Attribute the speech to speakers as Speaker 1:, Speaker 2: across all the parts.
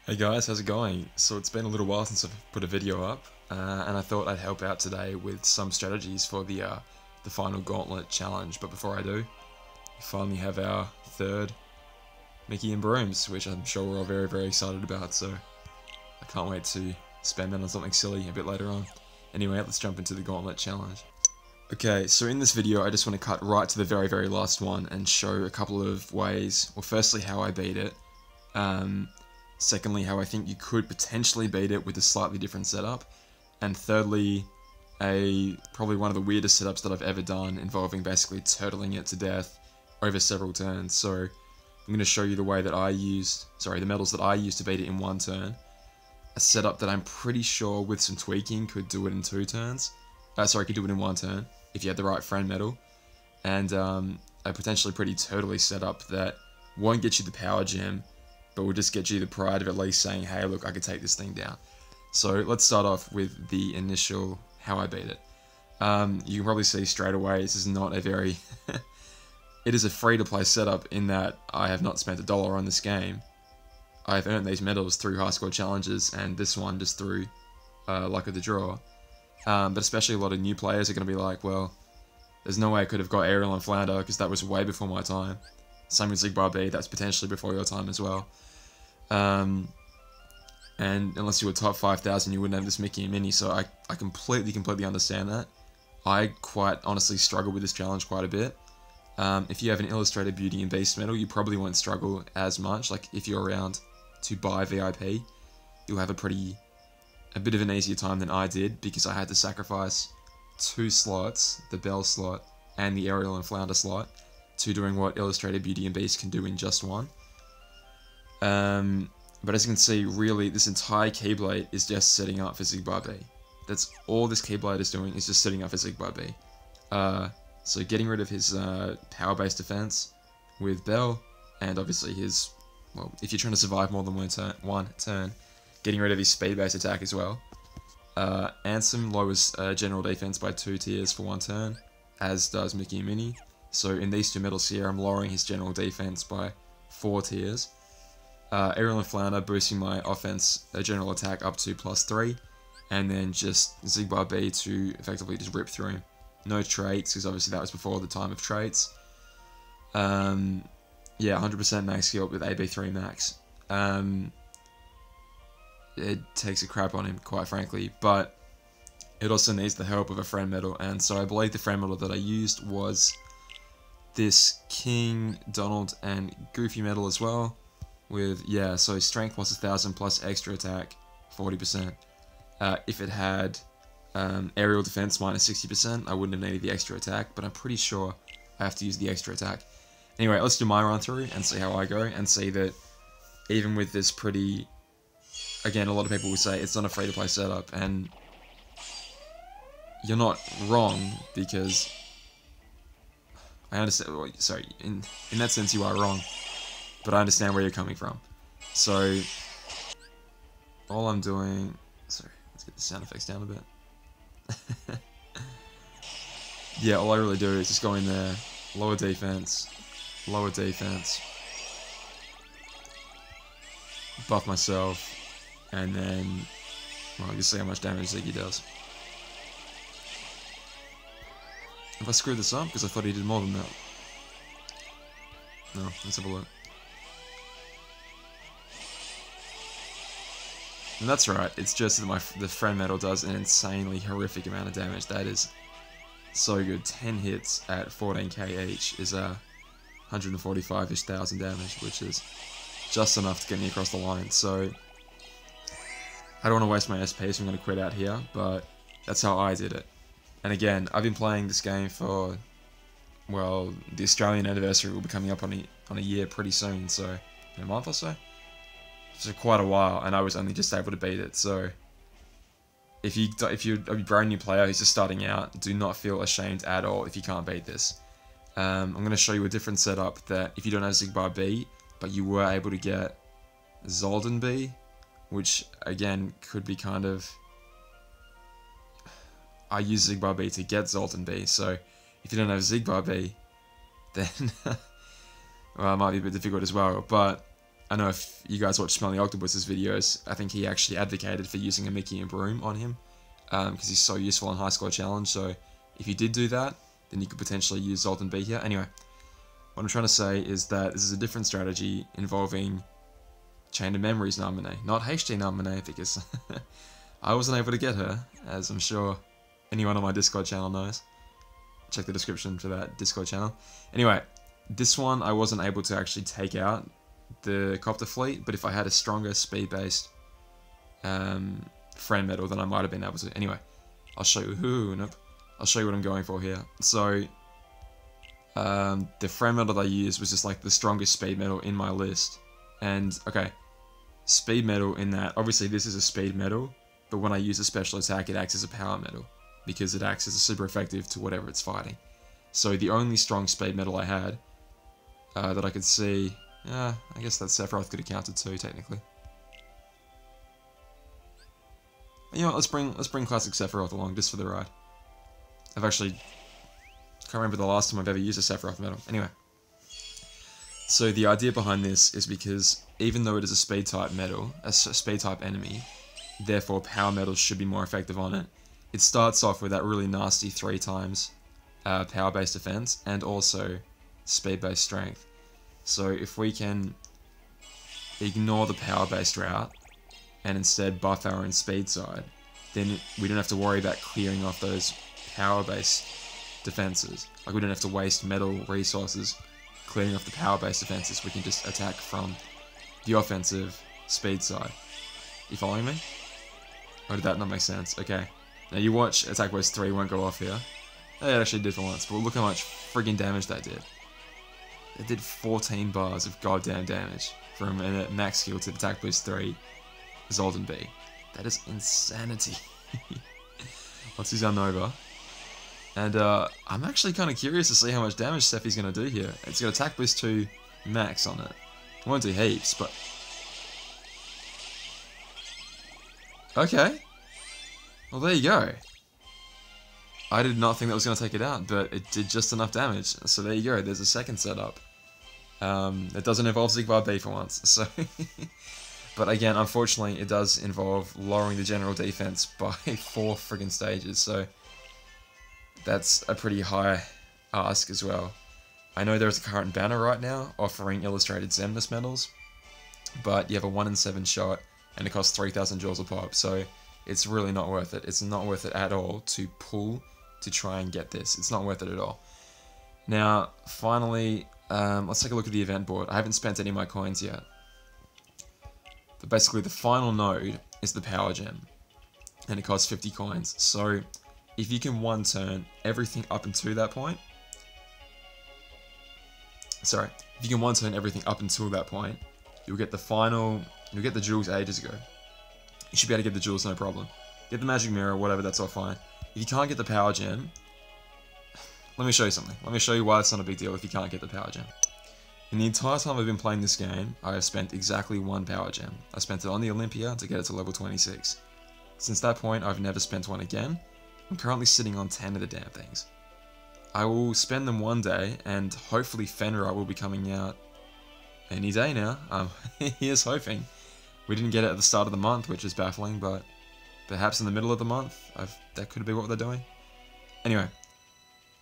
Speaker 1: Hey guys, how's it going? So it's been a little while since I've put a video up, and I thought I'd help out today with some strategies for the final Gauntlet challenge. But before I do, we finally have our third Mickey and Brooms, which I'm sure we're all very, very excited about. So I can't wait to spend that on something silly a bit later on. Anyway, let's jump into the Gauntlet challenge. Okay, so in this video, I just want to cut right to the very, very last one and show a couple of ways. Well, firstly, how I beat it. Secondly, how I think you could potentially beat it with a slightly different setup. And thirdly, probably one of the weirdest setups that I've ever done, involving basically turtling it to death over several turns. So I'm going to show you the way that the medals that I used to beat it in one turn. A setup that I'm pretty sure with some tweaking could do it in two turns. Could do it in one turn if you had the right friend medal. And a potentially pretty turtly setup that won't get you the power gem, but will just get you the pride of at least saying, hey, look, I could take this thing down. So let's start off with the initial how I beat it. You can probably see straight away this is not a very... It is a free-to-play setup in that I have not spent $1 on this game. I've earned these medals through high score challenges, and this one just through luck of the draw. But especially a lot of new players are going to be like, well, there's no way I could have got Aerial and Flounder because that was way before my time. Same with Zigbar B, that's potentially before your time as well. And unless you were top 5,000, you wouldn't have this Mickey and Minnie, so I completely understand that. I quite honestly struggle with this challenge quite a bit. If you have an Illustrated Beauty and Beast medal, you probably won't struggle as much. Like, if you're around to buy VIP, you'll have a bit of an easier time than I did, because I had to sacrifice 2 slots, the Belle slot and the Aerial and Flounder slot, to doing what Illustrated Beauty and Beast can do in just one. But as you can see, really, this entire Keyblade is just setting up for Zigbar B. That's all this Keyblade is doing, is just setting up for Zigbar B. So getting rid of his power-based defense with Belle, and obviously his, well, if you're trying to survive more than one turn, getting rid of his speed-based attack as well. Ansem lowers general defense by 2 tiers for 1 turn, as does Mickey and Minnie. So in these 2 medals here, I'm lowering his general defense by 4 tiers. Aerial and Flounder boosting my offense general attack up to +3, and then just Zigbar B to effectively just rip through him. No traits, because obviously that was before the time of traits. Yeah, 100% max skill with AB3 max. It takes a crap on him, quite frankly, but it also needs the help of a friend medal, and so I believe the friend medal that I used was this King, Donald, and Goofy medal as well, with, yeah, so strength plus 1,000 plus extra attack, 40%. If it had aerial defense minus 60%, I wouldn't have needed the extra attack, but I'm pretty sure I have to use the extra attack. Anyway, let's do my run through and see how I go, and see that even with this pretty... Again, a lot of people will say it's not a free-to-play setup, and you're not wrong, because I understand. Well, sorry, in that sense, you are wrong, but I understand where you're coming from. So all I'm doing, sorry, let's get the sound effects down a bit. Yeah, all I really do is just go in there, lower defense, buff myself, and then, well, you see how much damage Ziggy does. Have I screwed this up? Because I thought he did more than that. No, let's have a look. And that's right, it's just that the friend medal does an insanely horrific amount of damage. That is so good. 10 hits at 14k each is 145-ish thousand damage, which is just enough to get me across the line. So I don't want to waste my SP, so I'm going to quit out here, but that's how I did it. And again, I've been playing this game for, well, the Australian anniversary will be coming up on a year pretty soon, so in a month or so. So quite a while, and I was only just able to beat it. So if you're a brand new player who's just starting out, do not feel ashamed at all if you can't beat this. I'm going to show you a different setup that if you don't have Zigbar B, but you were able to get Zolden B, which again could be kind of... I use Zigbar B to get Zolden B, so if you don't have Zigbar B, then well, it might be a bit difficult as well, but I know if you guys watch Smelly Octopus's videos, I think he actually advocated for using a Mickey and Broom on him, because he's so useful on High Score Challenge. So if you did do that, then you could potentially use Zoltan B here. Anyway, what I'm trying to say is that this is a different strategy involving Chain of Memories Naminé, not HD Naminé, because I wasn't able to get her, as I'm sure anyone on my Discord channel knows. Check the description for that Discord channel. Anyway, this one I wasn't able to actually take out the Copter Fleet, but if I had a stronger speed-based friend medal, then I might have been able to. Anyway, I'll show you. Nope. I'll show you what I'm going for here. So, the friend medal that I used was just like the strongest speed medal in my list. And, okay, speed medal in that, obviously this is a speed medal, but when I use a special attack, it acts as a power medal, because it acts as a super effective to whatever it's fighting. So the only strong speed medal I had, that I could see, I guess that Sephiroth could have counted too, technically. You know what, let's bring classic Sephiroth along, just for the ride. I've actually, can't remember the last time I've ever used a Sephiroth medal. Anyway. So the idea behind this is because even though it is a speed type medal, a speed type enemy, therefore power medals should be more effective on it. It starts off with that really nasty 3 times power based defense and also speed based strength. So if we can ignore the power based route and instead buff our own speed side, then we don't have to worry about clearing off those power based defenses. Like we don't have to waste metal resources clearing off the power-based defenses. We can just attack from the offensive speed side. You following me? Or did that not make sense? Okay. Now you watch Attack Burst 3 won't go off here. It actually did for once, but look how much friggin' damage that did. It did 14 bars of goddamn damage from a max skill to Attack Boost 3 Zoltan B. That is insanity. Let's use our Nova. And I'm actually kind of curious to see how much damage Sephi's going to do here. It's got Attack Boost 2 max on it. It won't do heaps, but... Okay. Well, there you go. I did not think that was going to take it out, but it did just enough damage. So there you go, there's a second setup. It doesn't involve Zigbar B for once, so... But again, unfortunately, it does involve lowering the general defense by 4 friggin' stages, so... That's a pretty high ask as well. I know there's a current banner right now offering illustrated Xemnas medals, but you have a 1 in 7 shot and it costs 3,000 joules a pop, so it's really not worth it. It's not worth it at all to pull to try and get this. It's not worth it at all. Now, finally, let's take a look at the event board. I haven't spent any of my coins yet. But basically, the final node is the power gem, and it costs 50 coins. So, if you can one turn everything up until that point, if you can one turn everything up until that point, you'll get the jewels ages ago. You should be able to get the jewels no problem. Get the magic mirror, whatever, that's all fine. If you can't get the power gem, let me show you something. Let me show you why it's not a big deal if you can't get the power gem. In the entire time I've been playing this game, I have spent exactly 1 power gem. I spent it on the Olympia to get it to level 26. Since that point, I've never spent one again. I'm currently sitting on 10 of the damn things. I will spend them one day, and hopefully Fenrir will be coming out any day now. Here's hoping. We didn't get it at the start of the month, which is baffling, but perhaps in the middle of the month, that could be what they're doing. Anyway,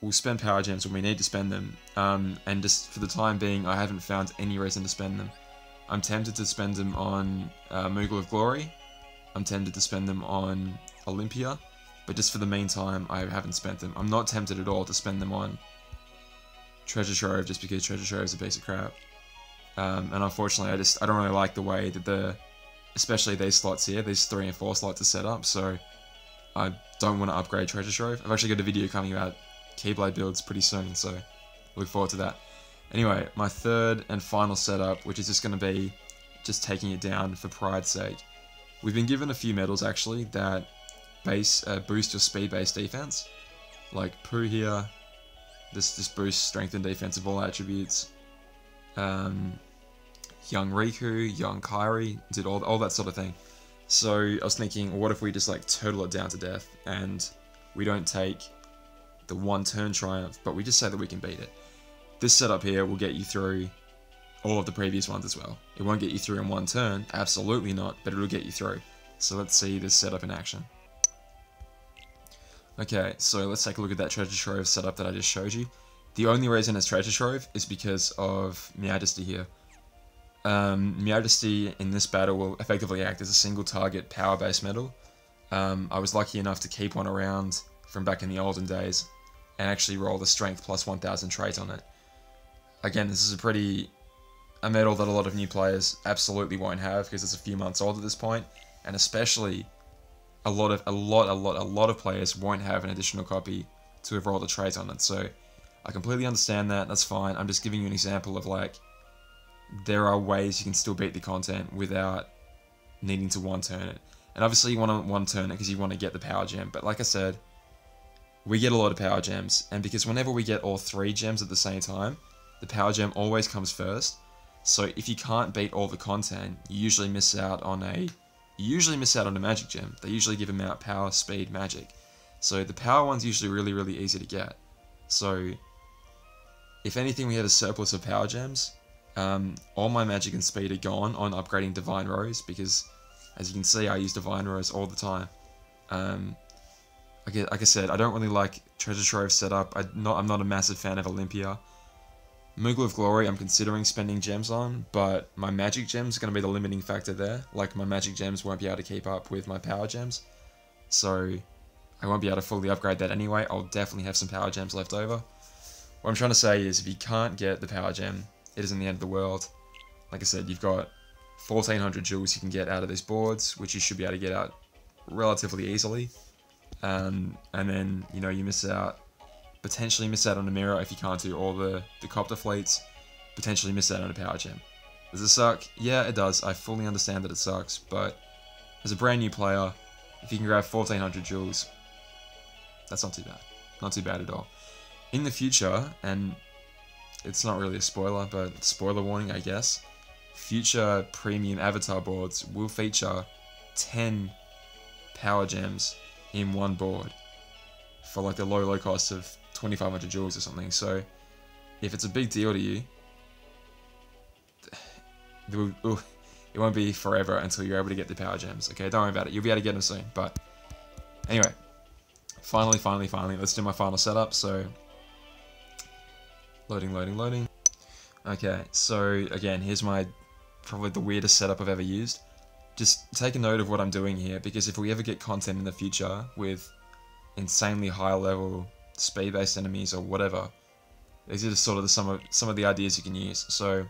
Speaker 1: we'll spend power gems when we need to spend them, and just for the time being, I haven't found any reason to spend them. I'm tempted to spend them on Moogle of Glory. I'm tempted to spend them on Olympia. But just for the meantime, I haven't spent them. I'm not tempted at all to spend them on Treasure Trove just because Treasure Trove is a piece of crap. And unfortunately, I don't really like the way that especially these slots here, these 3 and 4 slots are set up, so I don't want to upgrade Treasure Trove. I've actually got a video coming about Keyblade builds pretty soon, so look forward to that. Anyway, my third and final setup, which is just going to be just taking it down for pride's sake. We've been given a few medals actually that boost your speed-based defense, like Pooh here. This boosts strength and defense of all attributes. Young Riku, Young Kairi did all that sort of thing. So I was thinking, what if we just like turtle it down to death and we don't take the 1 turn triumph, but we just say that we can beat it. This setup here will get you through all of the previous ones as well. It won't get you through in one turn, absolutely not, but it'll get you through. So let's see this setup in action. Okay, so let's take a look at that treasure trove setup that I just showed you. The only reason it's treasure trove is because of Majesty here. Majesty in this battle will effectively act as a single target power base medal. I was lucky enough to keep one around from back in the olden days and actually roll the strength plus 1000 trait on it. Again, this is a medal that a lot of new players absolutely won't have because it's a few months old at this point, and especially a lot of players won't have an additional copy to have rolled a trait on it. So I completely understand that. That's fine. I'm just giving you an example of like there are ways you can still beat the content without needing to one-turn it. And obviously you want to one-turn it because you want to get the power gem. But like I said, we get a lot of power gems, and because whenever we get all 3 gems at the same time, the power gem always comes first. So if you can't beat all the content, you usually miss out on a magic gem. They usually give them out power, speed, magic. So the power one's usually really easy to get. So if anything, we have a surplus of power gems. All my magic and speed are gone on upgrading Divine Rose because, as you can see, I use Divine Rose all the time. Like I said, I don't really like Treasure Trove setup. I'm not a massive fan of Olympia. Moogle of Glory I'm considering spending gems on, but my magic gems are going to be the limiting factor there. Like, my magic gems won't be able to keep up with my power gems, so I won't be able to fully upgrade that anyway. I'll definitely have some power gems left over. What I'm trying to say is, if you can't get the power gem, it isn't the end of the world. Like I said, you've got 1400 jewels you can get out of these boards, which you should be able to get out relatively easily. And then, you know, you potentially miss out on a mirror if you can't do all the copter fleets, potentially miss out on a power gem. Does it suck? Yeah, it does. I fully understand that it sucks, but as a brand new player, if you can grab 1400 jewels, that's not too bad. Not too bad at all. In the future, and it's not really a spoiler, but spoiler warning, I guess, future premium avatar boards will feature 10 power gems in one board for like the low cost of 2500 jewels or something. So if it's a big deal to you, it won't be forever until you're able to get the power gems. Okay, don't worry about it. You'll be able to get them soon. But anyway, finally, let's do my final setup. So loading. Okay, so again, here's probably the weirdest setup I've ever used. Just take a note of what I'm doing here, because if we ever get content in the future with insanely high level speed-based enemies or whatever, these are just sort of some of the ideas you can use. So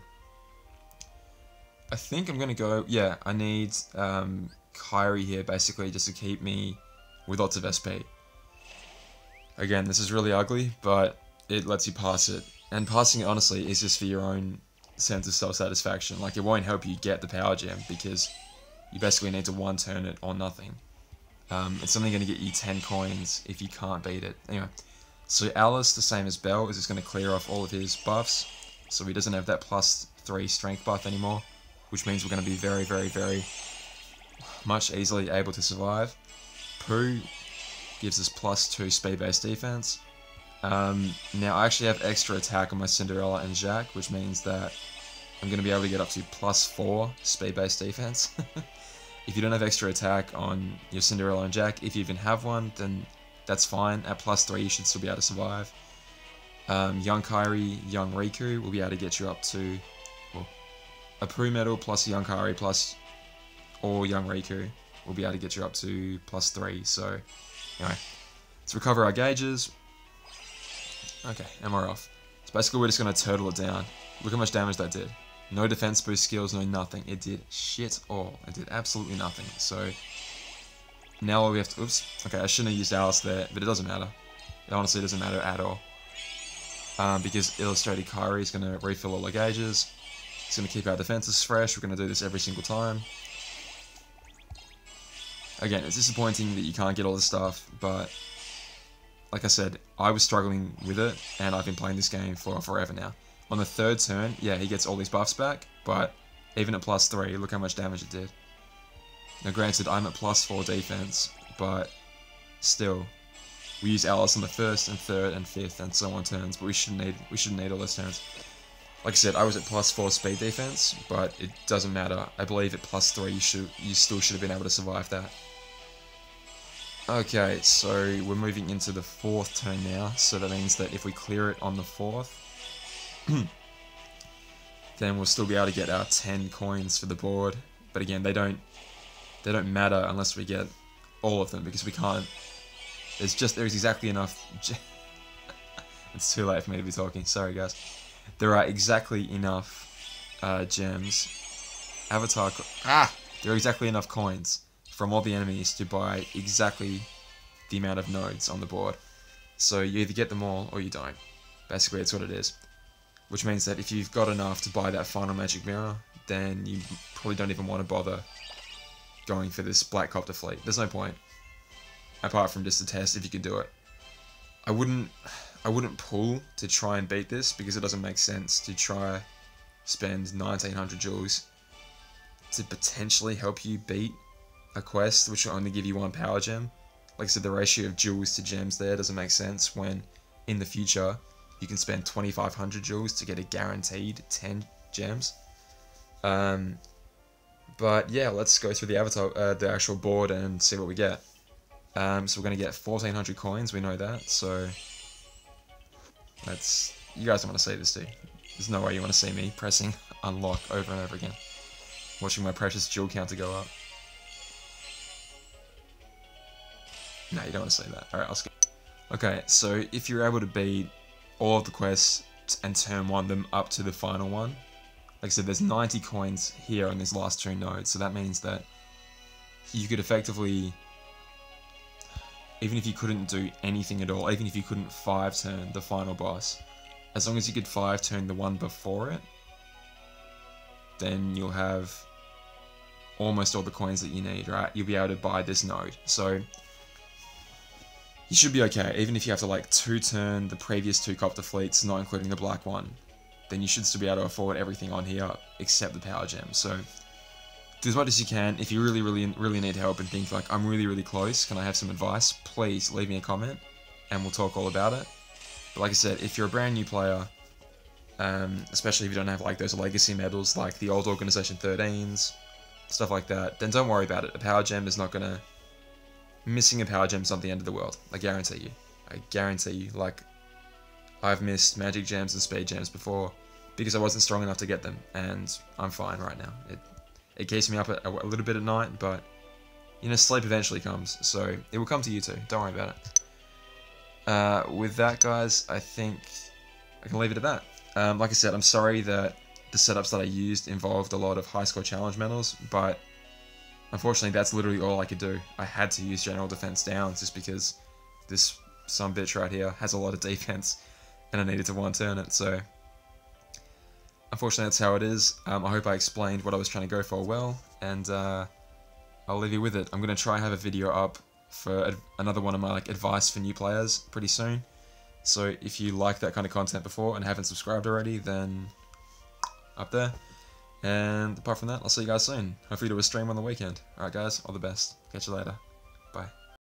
Speaker 1: I think I'm gonna go, yeah, I need Kyrie here basically just to keep me with lots of SP. Again, this is really ugly, but it lets you pass it, and passing it honestly is just for your own sense of self-satisfaction. Like, it won't help you get the power gem because you basically need to one-turn it or nothing. It's only going to get you 10 coins if you can't beat it. Anyway, so Alice, the same as Bell, is just going to clear off all of his buffs, so he doesn't have that +3 strength buff anymore, which means we're going to be very much easily able to survive. Pooh gives us +2 speed-based defense. Now I actually have extra attack on my Cinderella and Jack, which means that I'm going to be able to get up to +4 speed-based defense. If you don't have extra attack on your Cinderella and Jack, if you even have one, then that's fine. At +3 you should still be able to survive. Young Kyrie, Young Riku will be able to get you up to, well, a Pooh medal plus Young Kyrie plus or Young Riku will be able to get you up to +3. So anyway, let's recover our gauges. Okay, and we're off. So basically we're just going to turtle it down. Look how much damage that did. No defense boost skills, no nothing. It did shit all. It did absolutely nothing. So now all we have to... Oops. Okay, I shouldn't have used Alice there, but it doesn't matter. It honestly doesn't matter at all. Because Illustrated Kyrie is going to refill all our gauges. It's going to keep our defenses fresh. We're going to do this every single time. Again, it's disappointing that you can't get all this stuff, but like I said, I was struggling with it, and I've been playing this game for forever now. On the third turn, yeah, he gets all these buffs back, but even at +3, look how much damage it did. Now granted, I'm at +4 defense, but still, we use Alice on the first and third and fifth and so on turns, but we shouldn't need all those turns. Like I said, I was at +4 speed defense, but it doesn't matter. I believe at +3 you still should have been able to survive that. Okay, so we're moving into the 4th turn now, so that means that if we clear it on the 4th, then we'll still be able to get our 10 coins for the board. But again, they don't matter unless we get all of them, because we can't. There's exactly enough. It's too late for me to be talking. Sorry, guys. There are exactly enough gems. There are exactly enough coins from all the enemies to buy exactly the amount of nodes on the board. So you either get them all or you don't. Basically, that's what it is. Which means that if you've got enough to buy that final magic mirror, then you probably don't even want to bother going for this black copter fleet. There's no point, apart from just to test if you can do it. I wouldn't pull to try and beat this, because it doesn't make sense to try spend 1900 jewels to potentially help you beat a quest which will only give you 1 power gem. Like I said, the ratio of jewels to gems there doesn't make sense when in the future you can spend 2500 jewels to get a guaranteed 10 gems. But yeah, let's go through the actual board and see what we get. So we're going to get 1400 coins, we know that, so you guys don't want to see this, do you? There's no way you want to see me pressing unlock over and over again, watching my precious jewel counter go up. No, you don't want to see that. Alright, I'll skip. Okay, so if you're able to beat all of the quests and turn one of them up to the final one, like I said, there's 90 coins here on these last 2 nodes, so that means that you could effectively, even if you couldn't do anything at all, even if you couldn't 5-turn the final boss, as long as you could 5-turn the one before it, then you'll have almost all the coins that you need, right? You'll be able to buy this node. So you should be okay, even if you have to like 2-turn the previous 2 copter fleets, not including the black one, then you should still be able to afford everything on here except the power gems. So do as much as you can. If you really need help and think like, I'm really close, can I have some advice? Please leave me a comment and we'll talk all about it. But like I said, if you're a brand new player, especially if you don't have like those legacy medals like the old Organization 13s, stuff like that, then don't worry about it. A power gem is not gonna... Missing a power gem is not the end of the world. I guarantee you. I guarantee you. Like, I've missed magic gems and speed gems before because I wasn't strong enough to get them, and I'm fine right now. It keeps me up a little bit at night, but you know, sleep eventually comes, so it will come to you too. Don't worry about it. With that, guys, I think I can leave it at that. Like I said, I'm sorry that the setups that I used involved a lot of high score challenge medals, but unfortunately that's literally all I could do. I had to use general defense down just because this sumbitch right here has a lot of defense and I needed to 1-turn it, so unfortunately that's how it is. I hope I explained what I was trying to go for well, and I'll leave you with it. I'm going to try and have a video up for another one of my advice for new players pretty soon. So if you like that kind of content before and haven't subscribed already, then up there. And apart from that, I'll see you guys soon. Hopefully do a stream on the weekend. Alright guys, all the best. Catch you later. Bye.